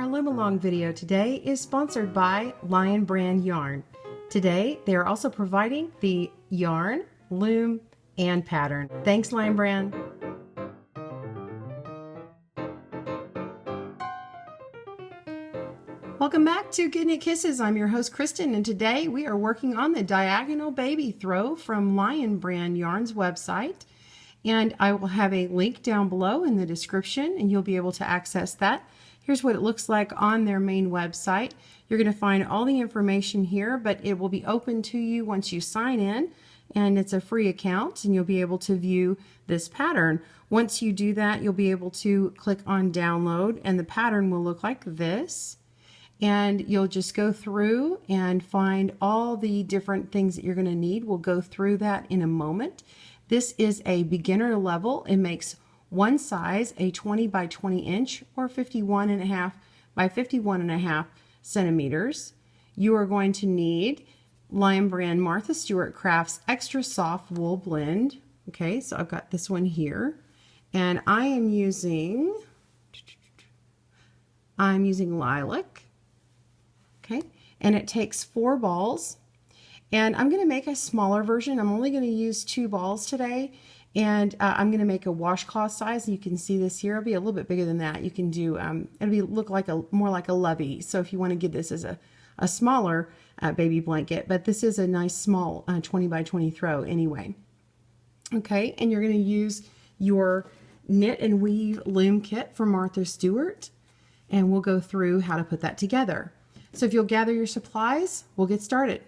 Our Loom Along video today is sponsored by Lion Brand Yarn. Today, they are also providing the yarn, loom, and pattern. Thanks, Lion Brand. Welcome back to GoodKnit Kisses. I'm your host, Kristen, and today we are working on the Diagonal Baby Throw from Lion Brand Yarn's website. And I will have a link down below in the description, and you'll be able to access that. Here's what it looks like on their main website. You're going to find all the information here, but it will be open to you once you sign in, and it's a free account, and you'll be able to view this pattern. Once you do that, you'll be able to click on download, and the pattern will look like this. And you'll just go through and find all the different things that you're going to need. We'll go through that in a moment. This is a beginner level. It makes one size, a 20 by 20 inch or 51.5 by 51.5 centimeters. You are going to need Lion Brand Martha Stewart Crafts Extra Soft Wool Blend. Okay, so I've got this one here. And I'm using lilac. Okay, and it takes 4 balls. And I'm going to make a smaller version. I'm only going to use 2 balls today. And I'm going to make a washcloth size. You can see this here. It'll be a little bit bigger than that. You can do, look like more like a lovey. So if you want to give this as a smaller baby blanket, but this is a nice small 20 by 20 throw anyway. Okay, and you're going to use your Knit and Weave Loom kit from Martha Stewart. And we'll go through how to put that together. So if you'll gather your supplies, we'll get started.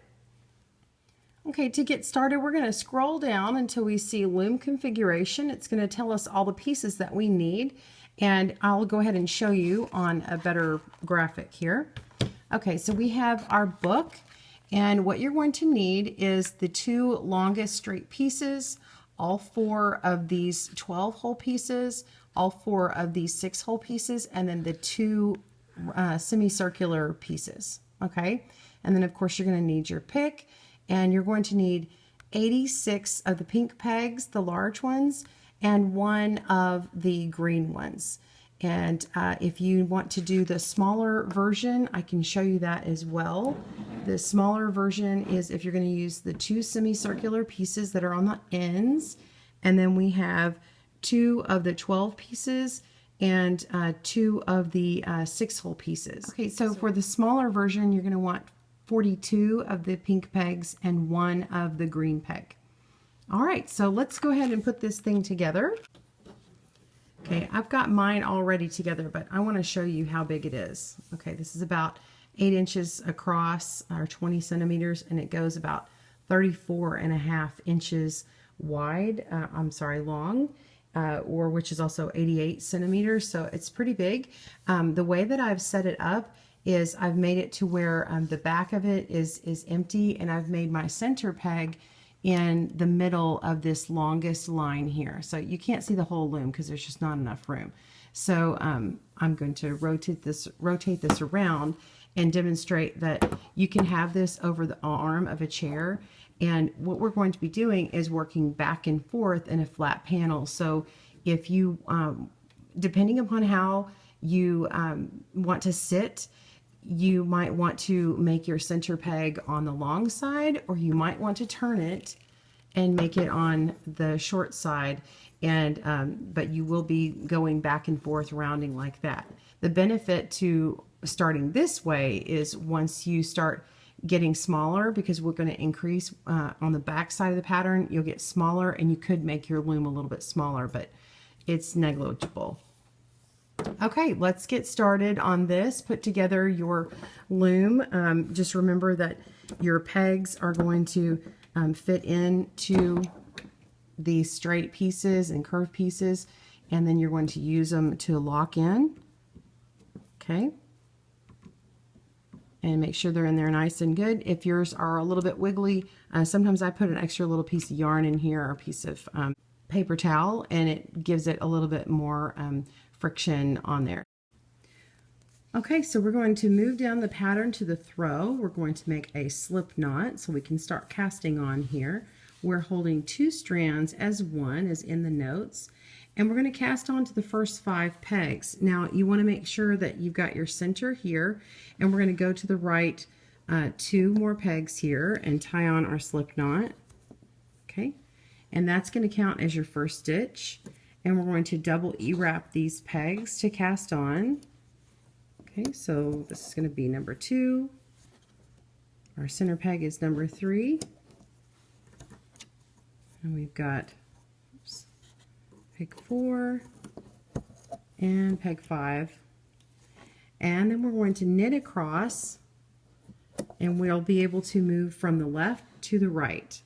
Okay, to get started, we're going to scroll down until we see loom configuration. It's going to tell us all the pieces that we need, and I'll go ahead and show you on a better graphic here. Okay, so we have our book, and what you're going to need is the 2 longest straight pieces, all 4 of these 12-hole pieces, all 4 of these 6-hole pieces, and then the 2 semicircular pieces. Okay, and then of course you're going to need your pick. And you're going to need 86 of the pink pegs, the large ones, and 1 of the green ones. And if you want to do the smaller version, I can show you that as well. The smaller version is if you're going to use the 2 semicircular pieces that are on the ends, and then we have 2 of the 12 pieces and 2 of the 6-hole pieces. Okay, so for the smaller version, you're going to want 42 of the pink pegs and 1 of the green peg. All right, so let's go ahead and put this thing together. Okay, I've got mine already together, but I want to show you how big it is. Okay, this is about 8 inches across, or 20 centimeters, and it goes about 34.5 inches wide, long, or which is also 88 centimeters, so it's pretty big. The way that I've set it up is I've made it to where the back of it is empty, and I've made my center peg in the middle of this longest line here. So you can't see the whole loom because there's just not enough room. So I'm going to rotate this around and demonstrate that you can have this over the arm of a chair. And what we're going to be doing is working back and forth in a flat panel. So if you, depending upon how you want to sit, you might want to make your center peg on the long side, or you might want to turn it and make it on the short side, and but you will be going back and forth rounding like that. The benefit to starting this way is once you start getting smaller, because we're going to increase on the back side of the pattern, you'll get smaller, and you could make your loom a little bit smaller, but it's negligible. Okay, let's get started on this. Put together your loom. Just remember that your pegs are going to fit into the straight pieces and curved pieces, and then you're going to use them to lock in. Okay, and make sure they're in there nice and good. If yours are a little bit wiggly, sometimes I put an extra little piece of yarn in here, or a piece of paper towel, and it gives it a little bit more friction on there. Okay, so we're going to move down the pattern to the throw. We're going to make a slip knot so we can start casting on here. We're holding 2 strands as one, as in the notes, And we're going to cast on to the first 5 pegs. Now you want to make sure that you've got your center here, and we're going to go to the right 2 more pegs here and tie on our slip knot. Okay, and that's going to count as your first stitch. And we're going to double E-wrap these pegs to cast on. Okay, so this is going to be number 2. Our center peg is number 3. And we've got peg 4 and peg 5. And then we're going to knit across, and we'll be able to move from the left to the right.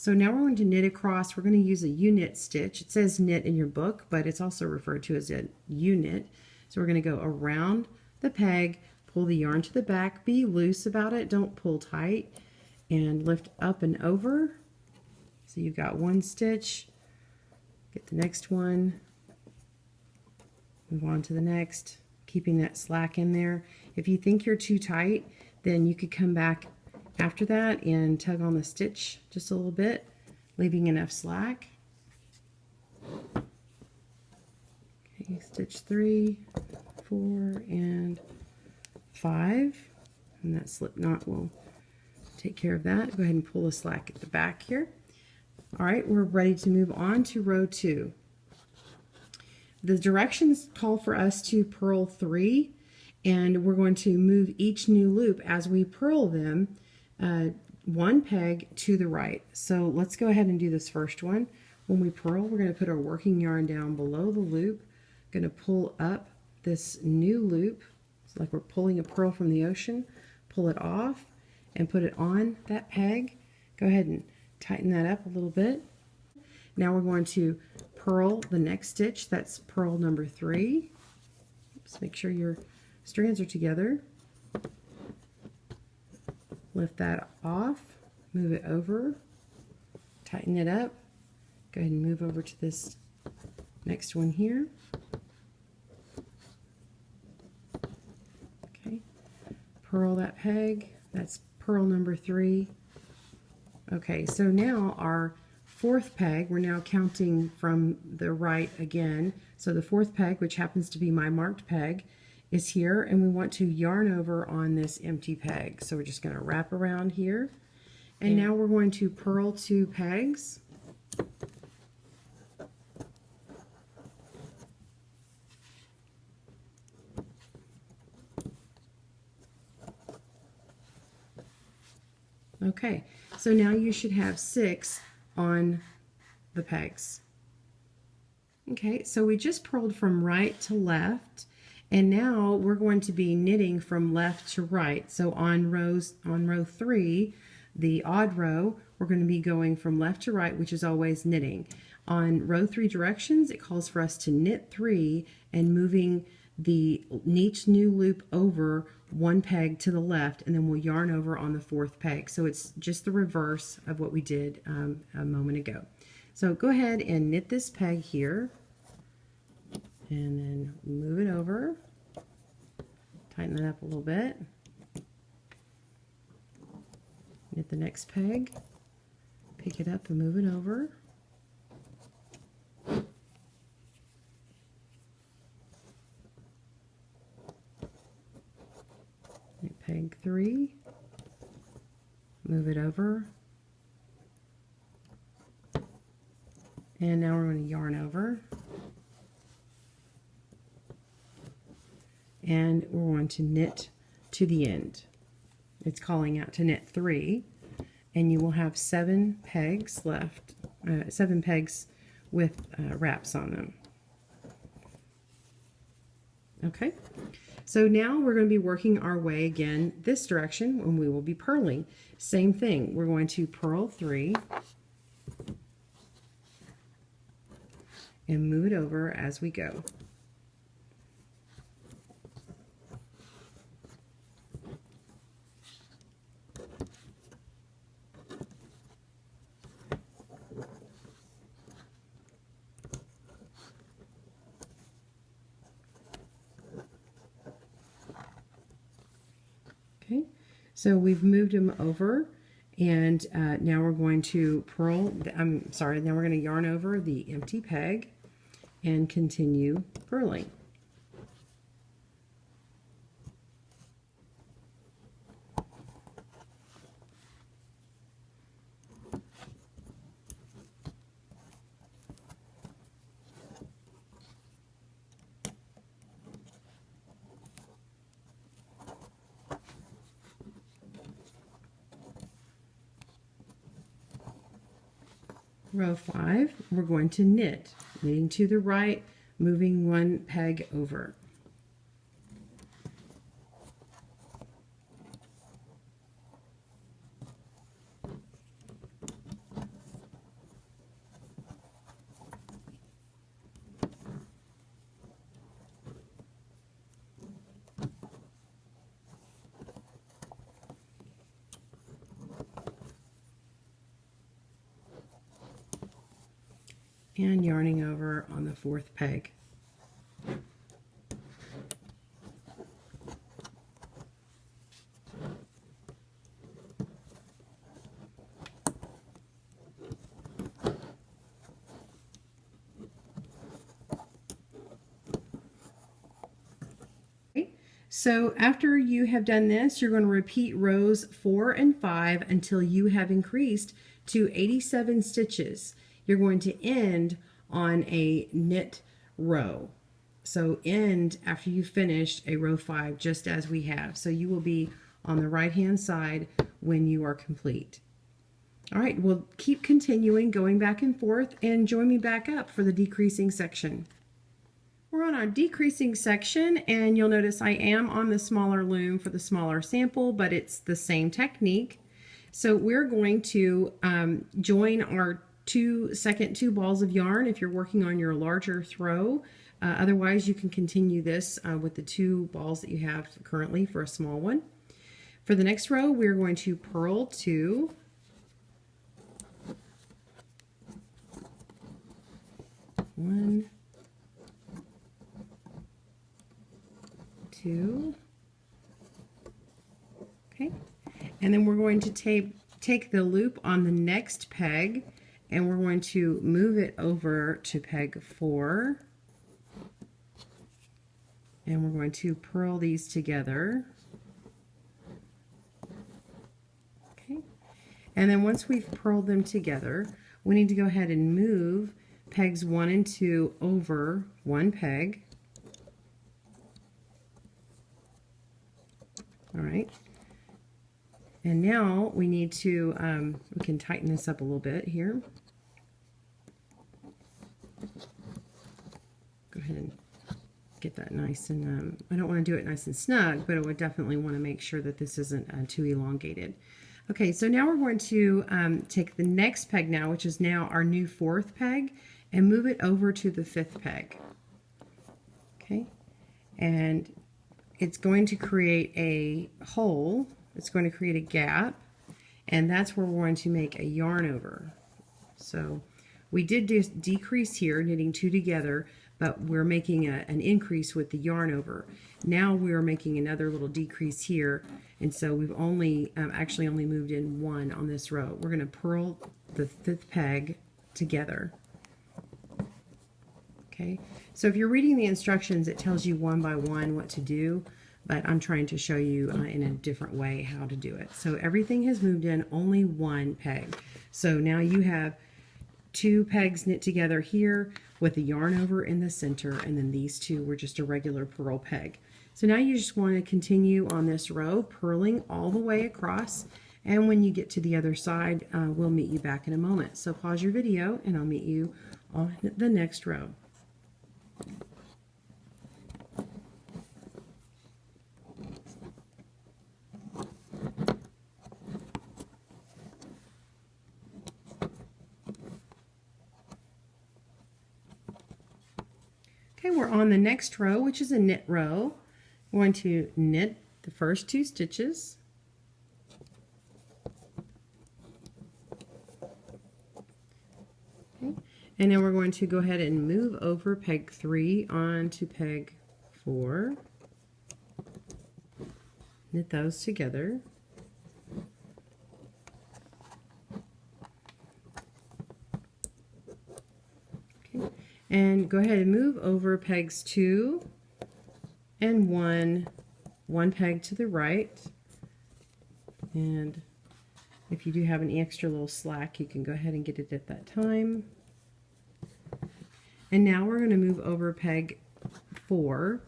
So now we're going to knit across. We're going to use a U-knit stitch. It says knit in your book, but it's also referred to as a U-knit. So we're going to go around the peg, pull the yarn to the back, be loose about it, don't pull tight, and lift up and over. So you've got 1 stitch, get the next one, move on to the next, keeping that slack in there. If you think you're too tight, then you could come back after that and tug on the stitch just a little bit, leaving enough slack. Okay, stitch 3, 4, and 5, and that slip knot will take care of that. Go ahead and pull the slack at the back here. All right, we're ready to move on to row 2. The directions call for us to purl 3, and we're going to move each new loop as we purl them 1 peg to the right. So let's go ahead and do this first one. When we purl, we're going to put our working yarn down below the loop, going to pull up this new loop. It's like we're pulling a pearl from the ocean, pull it off and put it on that peg. Go ahead and tighten that up a little bit. Now we're going to purl the next stitch. That's purl number 3. Just make sure your strands are together. Lift that off, move it over, tighten it up. Go ahead and move over to this next one here. Okay, purl that peg. That's purl number 3. Okay, so now our 4th peg, we're now counting from the right again. So the 4th peg, which happens to be my marked peg, is here, and we want to yarn over on this empty peg. So we're just going to wrap around here, and now we're going to purl 2 pegs. Okay, so now you should have 6 on the pegs. Okay, so we just purled from right to left, and now we're going to be knitting from left to right. So on row 3, the odd row, we're going to be going from left to right, which is always knitting. On row 3 directions, it calls for us to knit 3 and moving each new loop over 1 peg to the left, and then we'll yarn over on the 4th peg. So it's just the reverse of what we did a moment ago. So go ahead and knit this peg here, and then move it over, tighten it up a little bit, knit the next peg, pick it up and move it over. Knit peg 3, move it over, and now we're going to yarn over, and we're going to knit to the end. It's calling out to knit 3, and you will have 7 pegs left, 7 pegs with wraps on them. Okay, so now we're going to be working our way again this direction when we will be purling. Same thing, we're going to purl 3 and move it over as we go. Okay, so we've moved them over, and now we're going to purl, now we're going to yarn over the empty peg, and continue purling. Row 5, we're going to knit, knitting to the right, moving one peg over. And yarning over on the 4th peg. So after you have done this, you're going to repeat rows 4 and 5 until you have increased to 87 stitches. You're going to end on a knit row. So end after you finished a row 5, just as we have. So you will be on the right hand side when you are complete. All right, we'll keep continuing, going back and forth, and join me back up for the decreasing section. We're on our decreasing section, and you'll notice I am on the smaller loom for the smaller sample, but it's the same technique. So we're going to join our second two balls of yarn if you're working on your larger throw. Otherwise, you can continue this with the 2 balls that you have currently for a small one. For the next row, we're going to purl 2, 1, 2, okay, and then we're going to take the loop on the next peg, and we're going to move it over to peg 4, and we're going to purl these together. Okay, and then once we've purled them together, we need to go ahead and move pegs 1 and 2 over one peg. All right, and now we need to, we can tighten this up a little bit here. Go ahead and get that nice and, I don't want to do it nice and snug, but I would definitely want to make sure that this isn't too elongated. Okay, so now we're going to take the next peg now, which is now our new 4th peg, and move it over to the 5th peg. Okay, and it's going to create a hole, it's going to create a gap, and that's where we're going to make a yarn over. So we did decrease here, knitting 2 together, but we're making an increase with the yarn over. Now we're making another little decrease here, and so we've only actually only moved in 1 on this row. We're going to purl the 5th peg together. Okay, so if you're reading the instructions, it tells you one by one what to do, but I'm trying to show you in a different way how to do it. So everything has moved in, only 1 peg. So now you have 2 pegs knit together here with the yarn over in the center, and then these 2 were just a regular purl peg. So now you just want to continue on this row, purling all the way across, and when you get to the other side, we'll meet you back in a moment. So pause your video and I'll meet you on the next row. Okay, we're on the next row, which is a knit row. We're going to knit the first 2 stitches. Okay. And then we're going to go ahead and move over peg 3 onto peg 4. Knit those together. Okay. And go ahead and move over pegs 2 and 1 peg to the right. And if you do have any extra little slack, you can go ahead and get it at that time. And now we're going to move over peg 4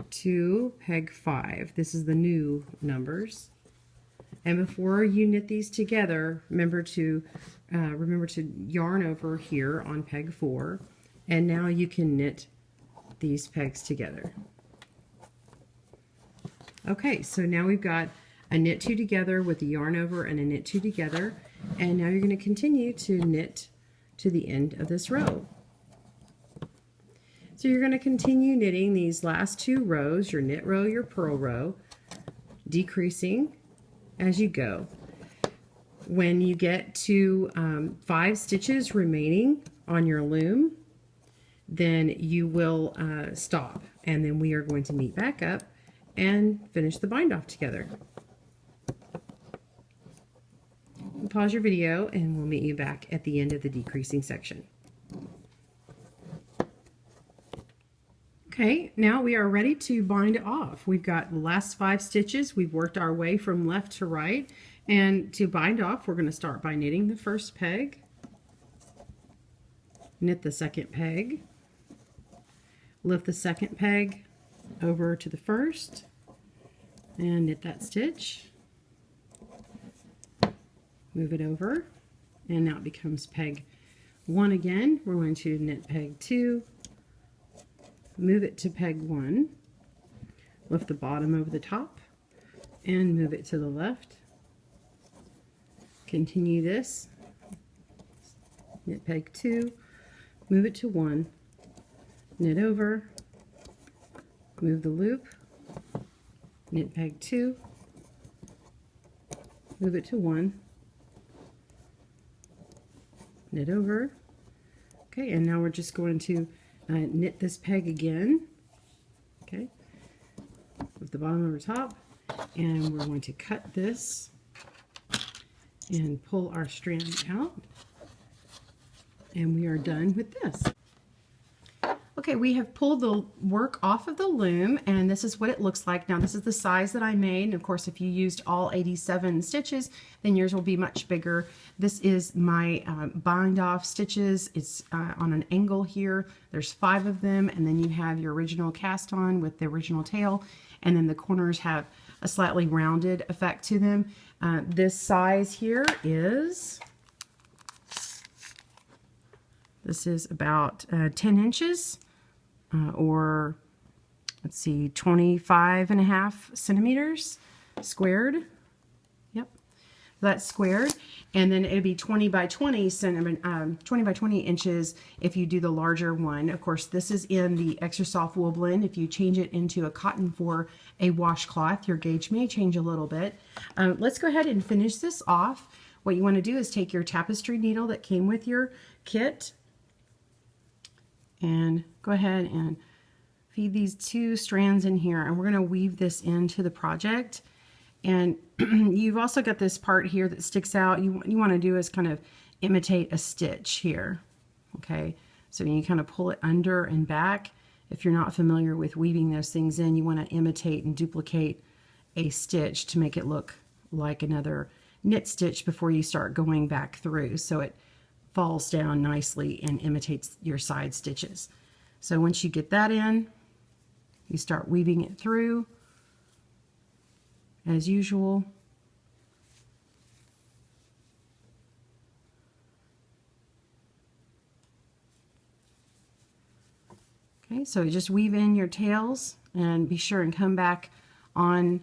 to peg 5. This is the new numbers. And before you knit these together, remember to yarn over here on peg 4. And now you can knit these pegs together. Okay, so now we've got a knit 2 together with a yarn over and a knit 2 together. And now you're going to continue to knit to the end of this row. So you're going to continue knitting these last 2 rows, your knit row, your purl row, decreasing as you go. When you get to 5 stitches remaining on your loom, then you will stop, and then we are going to meet back up and finish the bind off together. Pause your video and we'll meet you back at the end of the decreasing section. Okay, now we are ready to bind off. We've got the last 5 stitches. We've worked our way from left to right, and to bind off we're going to start by knitting the first peg, knit the second peg, lift the second peg over to the first and knit that stitch, move it over, and now it becomes peg 1 again. We're going to knit peg 2, move it to peg 1, lift the bottom over the top and move it to the left. Continue this, knit peg 2, move it to 1, knit over, move the loop, knit peg 2, move it to 1, knit over. Okay, and now we're just going to knit this peg again. Okay, with the bottom over top, and we're going to cut this and pull our strand out, and we are done with this. Okay, we have pulled the work off of the loom, and this is what it looks like. Now this is the size that I made, and of course if you used all 87 stitches, then yours will be much bigger. This is my bind off stitches. It's on an angle here. There's 5 of them, and then you have your original cast on with the original tail, and then the corners have a slightly rounded effect to them. This size here is, this is about 10 inches. Or let's see, 25.5 centimeters squared. Yep, that's squared. And then it'd be 20 by 20 inches if you do the larger one. Of course, this is in the extra soft wool blend. If you change it into a cotton for a washcloth, your gauge may change a little bit. Let's go ahead and finish this off. What you want to do is take your tapestry needle that came with your kit and go ahead and feed these 2 strands in here, and we're going to weave this into the project. And you've also got this part here that sticks out. You want to do is kind of imitate a stitch here. Okay, so you kind of pull it under and back. If you're not familiar with weaving those things in, you want to imitate and duplicate a stitch to make it look like another knit stitch before you start going back through, so it falls down nicely and imitates your side stitches. So once you get that in, you start weaving it through as usual. Okay, so you just weave in your tails and be sure and come back on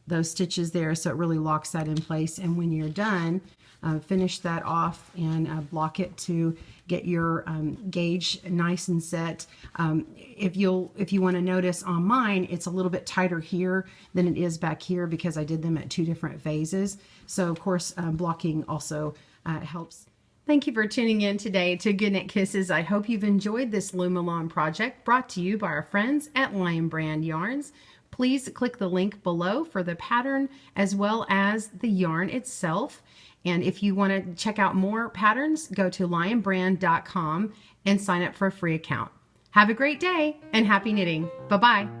those stitches there so it really locks that in place. And when you're done, finish that off and block it to get your gauge nice and set. If you want to notice on mine, it's a little bit tighter here than it is back here because I did them at 2 different phases. So of course blocking also helps. Thank you for tuning in today to GoodKnit Kisses. I hope you've enjoyed this Loom Along project brought to you by our friends at Lion Brand Yarns. Please click the link below for the pattern as well as the yarn itself. And if you want to check out more patterns, go to lionbrand.com and sign up for a free account. Have a great day and happy knitting. Bye-bye.